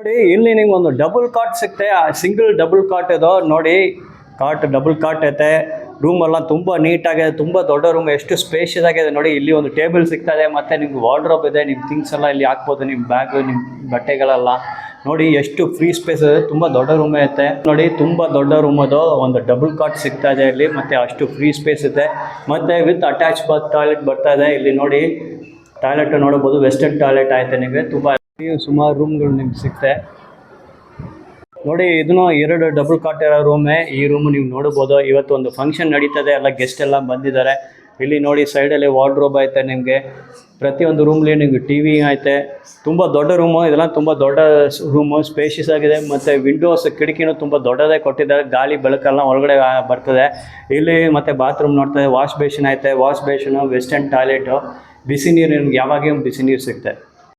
ನೋಡಿ ಇಲ್ಲಿ ನಿಮ್ಗೆ ಒಂದು ಡಬಲ್ ಕಾಟ್ ಸಿಗುತ್ತೆ. ಆ ಸಿಂಗಲ್ ಡಬಲ್ ಕಾಟ್ ಇದು ನೋಡಿ. ಡಬಲ್ ಕಾಟ್ ಐತೆ. ರೂಮ್ ಎಲ್ಲ ತುಂಬ ನೀಟಾಗಿದೆ, ತುಂಬ ದೊಡ್ಡ ರೂಮ್, ಎಷ್ಟು ಸ್ಪೇಷಿಯಸ್ ಆಗಿದೆ ನೋಡಿ. ಇಲ್ಲಿ ಒಂದು ಟೇಬಲ್ ಸಿಗ್ತಾ ಇದೆ, ಮತ್ತು ನಿಮ್ಗೆ ವಾರ್ಡ್ರೋಬ್ ಇದೆ, ನಿಮ್ಮ ಥಿಂಗ್ಸ್ ಎಲ್ಲ ಇಲ್ಲಿ ಹಾಕ್ಬೋದು, ನಿಮ್ಮ ಬ್ಯಾಗ್, ನಿಮ್ಮ ಬಟ್ಟೆಗಳೆಲ್ಲ ನೋಡಿ. ಎಷ್ಟು ಫ್ರೀ ಸ್ಪೇಸ್ ಇದೆ, ತುಂಬ ದೊಡ್ಡ ರೂಮ್ ಐತೆ ನೋಡಿ. ತುಂಬ ದೊಡ್ಡ ರೂಮ್ ಅದು. ಒಂದು ಡಬಲ್ ಕಾಟ್ ಸಿಗ್ತಾ ಇದೆ ಇಲ್ಲಿ, ಮತ್ತು ಅಷ್ಟು ಫ್ರೀ ಸ್ಪೇಸ್ ಇದೆ, ಮತ್ತು ವಿತ್ ಅಟ್ಯಾಚ್ ಟಾಯ್ಲೆಟ್ ಬರ್ತಾ ಇದೆ ಇಲ್ಲಿ ನೋಡಿ. ಟಾಯ್ಲೆಟ್ ನೋಡ್ಬೋದು, ವೆಸ್ಟರ್ನ್ ಟಾಯ್ಲೆಟ್ ಆಯ್ತು ನಿಮಗೆ. ತುಂಬ ಸುಮಾರು ರೂಮ್ಗಳು ನಿಮ್ಗೆ ಸಿಗುತ್ತೆ ನೋಡಿ. ಇದನ್ನು 2 ಡಬಲ್ ಕಾಟ್ ಇರೋ ರೂಮೇ. ಈ ರೂಮು ನೀವು ನೋಡ್ಬೋದು. ಇವತ್ತು ಒಂದು ಫಂಕ್ಷನ್ ನಡೀತದೆ, ಎಲ್ಲ ಗೆಸ್ಟ್ ಎಲ್ಲ ಬಂದಿದ್ದಾರೆ. ಇಲ್ಲಿ ನೋಡಿ ಸೈಡಲ್ಲಿ ವಾರ್ಡ್ರೋಬ್ ಐತೆ ನಿಮಗೆ. ಪ್ರತಿಯೊಂದು ರೂಮ್ಲಿ ನಿಮಗೆ ಟಿ ವಿ ಐತೆ. ತುಂಬ ದೊಡ್ಡ ರೂಮು ಇದೆಲ್ಲ, ತುಂಬ ದೊಡ್ಡ ರೂಮು, ಸ್ಪೇಷಿಯಸ್ ಆಗಿದೆ, ಮತ್ತು ವಿಂಡೋಸ್ ಕಿಟಕಿನೂ ತುಂಬ ದೊಡ್ಡದೇ ಕೊಟ್ಟಿದ್ದಾರೆ. ಗಾಳಿ ಬೆಳಕೆಲ್ಲ ಒಳಗಡೆ ಬರ್ತದೆ ಇಲ್ಲಿ. ಮತ್ತು ಬಾತ್ರೂಮ್ ನೋಡ್ತದೆ, ವಾಶ್ ಬೇಸಿನ್ ಐತೆ. ವಾಶ್ ಬೇಸಿನು, ವೆಸ್ಟರ್ನ್ ಟಾಯ್ಲೆಟು, ಬಿಸಿ ನೀರು ನಿಮ್ಗೆ ಯಾವಾಗ ಬಿಸಿ ನೀರು ಸಿಗುತ್ತೆ.